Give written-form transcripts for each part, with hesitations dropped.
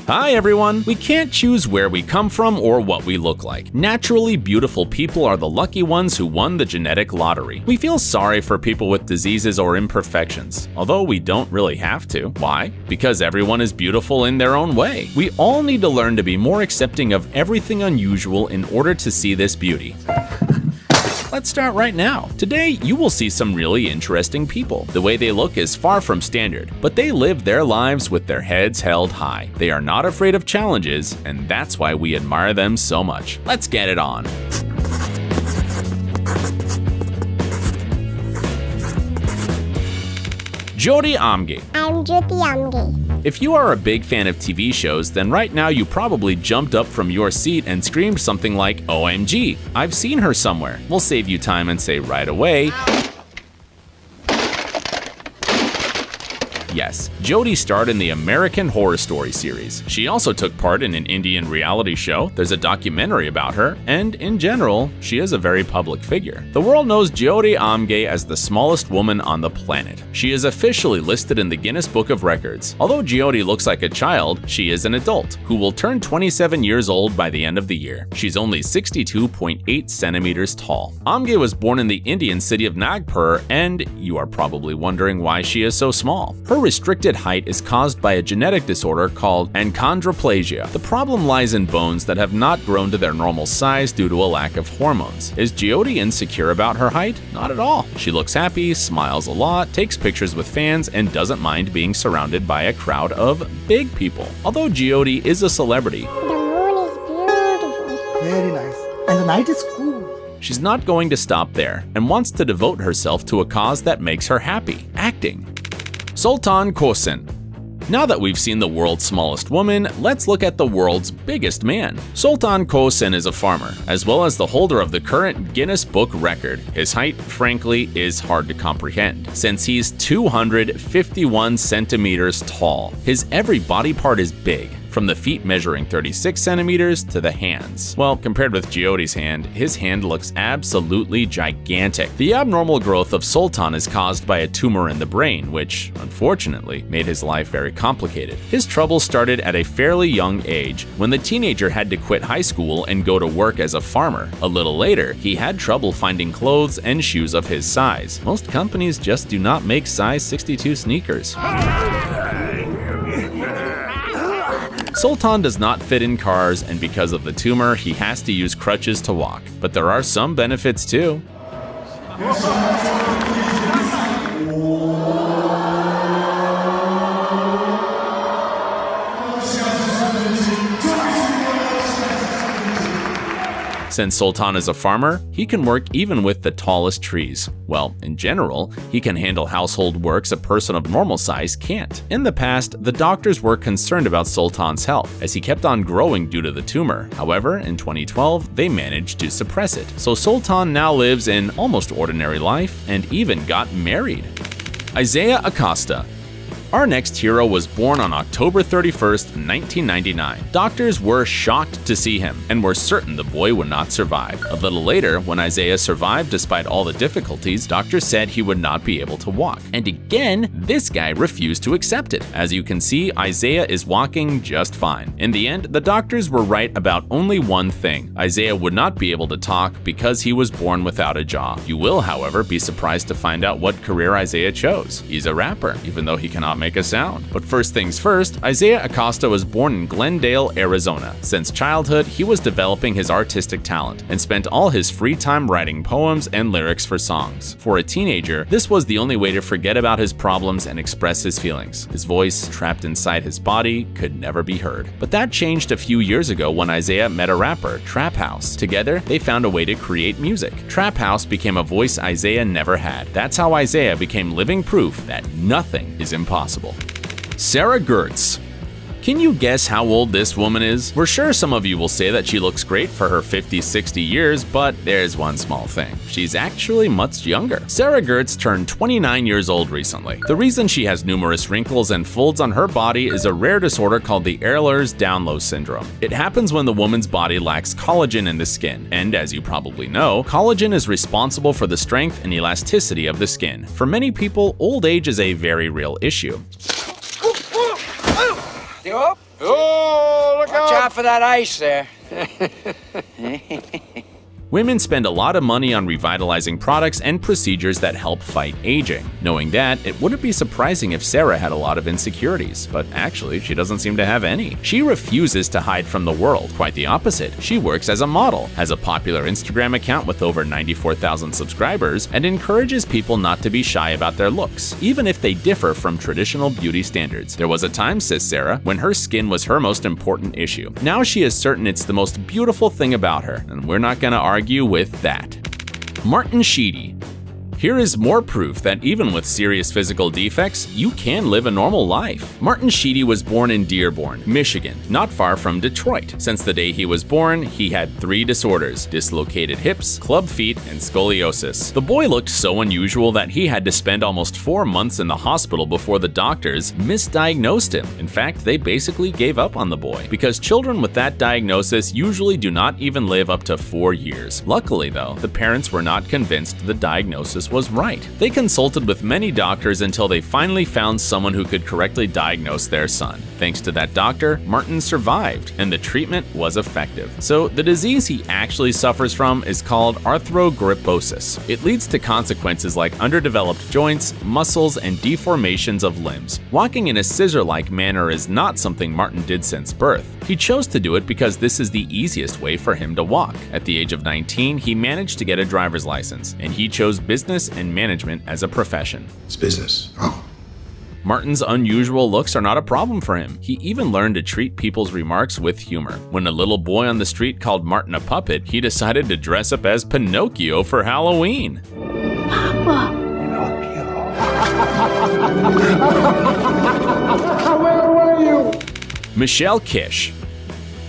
Hi everyone! We can't choose where we come from or what we look like. Naturally beautiful people are the lucky ones who won the genetic lottery. We feel sorry for people with diseases or imperfections, although we don't really have to. Why? Because everyone is beautiful in their own way. We all need to learn to be more accepting of everything unusual in order to see this beauty. Let's start right now. Today, you will see some really interesting people. The way they look is far from standard, but they live their lives with their heads held high. They are not afraid of challenges, and that's why we admire them so much. Let's get it on. Jyoti Amge. I'm Jyoti Amge. If you are a big fan of TV shows, then right now you probably jumped up from your seat and screamed something like, OMG, I've seen her somewhere. We'll save you time and say right away, yes, Jyoti starred in the American Horror Story series. She also took part in an Indian reality show, there's a documentary about her, and in general, she is a very public figure. The world knows Jyoti Amge as the smallest woman on the planet. She is officially listed in the Guinness Book of Records. Although Jyoti looks like a child, she is an adult, who will turn 27 years old by the end of the year. She's only 62.8 centimeters tall. Amge was born in the Indian city of Nagpur, and you are probably wondering why she is so small. Her restricted height is caused by a genetic disorder called achondroplasia. The problem lies in bones that have not grown to their normal size due to a lack of hormones. Is Jyoti insecure about her height? Not at all. She looks happy, smiles a lot, takes pictures with fans, and doesn't mind being surrounded by a crowd of big people. Although Jyoti is a celebrity, The moon is beautiful. Very nice. And the night is cool. she's not going to stop there and wants to devote herself to a cause that makes her happy: acting. Sultan Kosen. Now that we've seen the world's smallest woman, let's look at the world's biggest man. Sultan Kosen is a farmer, as well as the holder of the current Guinness Book record. His height, frankly, is hard to comprehend, since he's 251 centimeters tall. His every body part is big, from the feet measuring 36 centimeters to the hands. Well, compared with Jyoti's hand, his hand looks absolutely gigantic. The abnormal growth of Sultan is caused by a tumor in the brain, which, unfortunately, made his life very complicated. His trouble started at a fairly young age, when the teenager had to quit high school and go to work as a farmer. A little later, he had trouble finding clothes and shoes of his size. Most companies just do not make size 62 sneakers. Sultan does not fit in cars, and because of the tumor, he has to use crutches to walk. But there are some benefits too. Since Sultan is a farmer, he can work even with the tallest trees. Well, in general, he can handle household works a person of normal size can't. In the past, the doctors were concerned about Sultan's health, as he kept on growing due to the tumor. However, in 2012, they managed to suppress it. So Sultan now lives an almost ordinary life and even got married. Isaiah Acosta. Our next hero was born on October 31st, 1999. Doctors were shocked to see him and were certain the boy would not survive. A little later, when Isaiah survived despite all the difficulties, doctors said he would not be able to walk. And again, this guy refused to accept it. As you can see, Isaiah is walking just fine. In the end, the doctors were right about only one thing: Isaiah would not be able to talk because he was born without a jaw. You will, however, be surprised to find out what career Isaiah chose. He's a rapper, even though he cannot make a sound. But first things first, Isaiah Acosta was born in Glendale, Arizona. Since childhood, he was developing his artistic talent and spent all his free time writing poems and lyrics for songs. For a teenager, this was the only way to forget about his problems and express his feelings. His voice, trapped inside his body, could never be heard. But that changed a few years ago when Isaiah met a rapper, Trap House. Together, they found a way to create music. Trap House became a voice Isaiah never had. That's how Isaiah became living proof that nothing is impossible. Sarah Gertz. Can you guess how old this woman is? We're sure some of you will say that she looks great for her 50-60 years, but there's one small thing. She's actually much younger. Sarah Gertz turned 29 years old recently. The reason she has numerous wrinkles and folds on her body is a rare disorder called the Ehlers-Danlos syndrome. It happens when the woman's body lacks collagen in the skin, and as you probably know, collagen is responsible for the strength and elasticity of the skin. For many people, old age is a very real issue. half of that ice there. Women spend a lot of money on revitalizing products and procedures that help fight aging. Knowing that, it wouldn't be surprising if Sarah had a lot of insecurities, but actually, she doesn't seem to have any. She refuses to hide from the world, quite the opposite. She works as a model, has a popular Instagram account with over 94,000 subscribers, and encourages people not to be shy about their looks, even if they differ from traditional beauty standards. There was a time, says Sarah, when her skin was her most important issue. Now she is certain it's the most beautiful thing about her, and we're not gonna argue with that. Martin Sheedy. Here is more proof that even with serious physical defects, you can live a normal life. Martin Sheedy was born in Dearborn, Michigan, not far from Detroit. Since the day he was born, he had 3 disorders: dislocated hips, club feet, and scoliosis. The boy looked so unusual that he had to spend almost 4 months in the hospital before the doctors misdiagnosed him. In fact, they basically gave up on the boy, because children with that diagnosis usually do not even live up to 4 years. Luckily though, the parents were not convinced the diagnosis was right. They consulted with many doctors until they finally found someone who could correctly diagnose their son. Thanks to that doctor, Martin survived, and the treatment was effective. So the disease he actually suffers from is called arthrogryposis. It leads to consequences like underdeveloped joints, muscles, and deformations of limbs. Walking in a scissor-like manner is not something Martin did since birth. He chose to do it because this is the easiest way for him to walk. At the age of 19, he managed to get a driver's license, and he chose business and management as a profession. It's business. Oh. Martin's unusual looks are not a problem for him. He even learned to treat people's remarks with humor. When a little boy on the street called Martin a puppet, he decided to dress up as Pinocchio for Halloween. Papa. Where were you? Michelle Kish.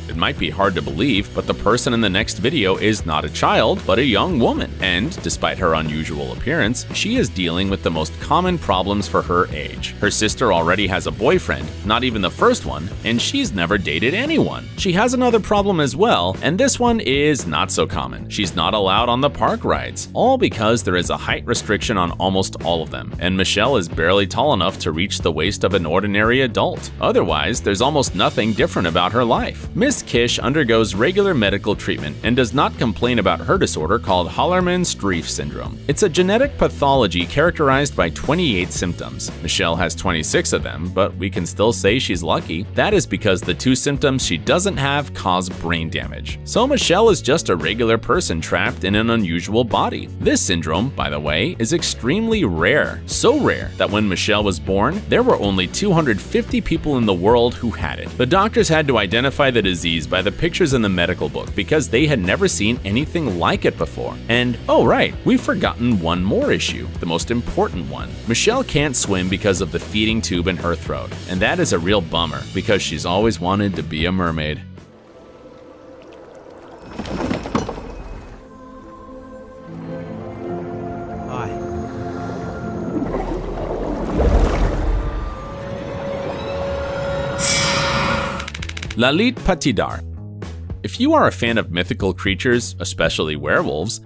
It might be hard to believe, but the person in the next video is not a child, but a young woman. And despite her unusual appearance, she is dealing with the most common problems for her age. Her sister already has a boyfriend, not even the first one, and she's never dated anyone. She has another problem as well, and this one is not so common. She's not allowed on the park rides, all because there is a height restriction on almost all of them, and Michelle is barely tall enough to reach the waist of an ordinary adult. Otherwise, there's almost nothing different about her life. Miss Kish undergoes regular medical treatment and does not complain about her disorder called Hallermann-Streiff syndrome. It's a genetic pathology characterized by 28 symptoms. Michelle has 26 of them, but we can still say she's lucky. That is because the 2 symptoms she doesn't have cause brain damage. So Michelle is just a regular person trapped in an unusual body. This syndrome, by the way, is extremely rare. So rare that when Michelle was born, there were only 250 people in the world who had it. The doctors had to identify the disease by the pictures in the medical book because they had never seen anything like it before. And oh right, we've forgotten one more issue, the most important one. Michelle can't swim because of the feeding tube in her throat, and that is a real bummer because she's always wanted to be a mermaid. Lalit Patidar. If you are a fan of mythical creatures, especially werewolves,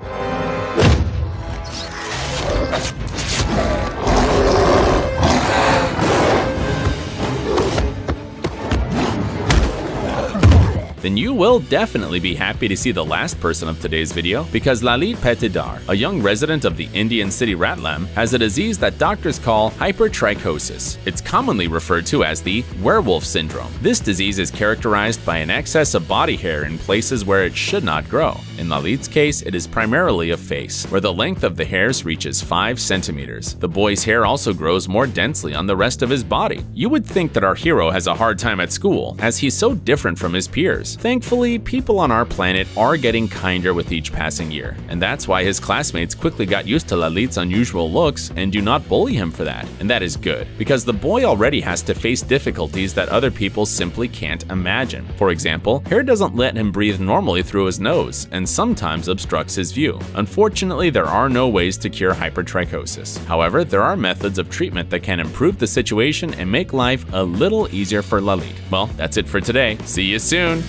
then you will definitely be happy to see the last person of today's video, because Lalit Patidar, a young resident of the Indian city Ratlam, has a disease that doctors call hypertrichosis. It's commonly referred to as the werewolf syndrome. This disease is characterized by an excess of body hair in places where it should not grow. In Lalit's case, it is primarily a face, where the length of the hairs reaches 5 centimeters. The boy's hair also grows more densely on the rest of his body. You would think that our hero has a hard time at school, as he's so different from his peers. Thankfully, people on our planet are getting kinder with each passing year, and that's why his classmates quickly got used to Lalit's unusual looks and do not bully him for that. And that is good, because the boy already has to face difficulties that other people simply can't imagine. For example, hair doesn't let him breathe normally through his nose, and sometimes obstructs his view. Unfortunately, there are no ways to cure hypertrichosis. However, there are methods of treatment that can improve the situation and make life a little easier for Lalit. Well, that's it for today. See you soon!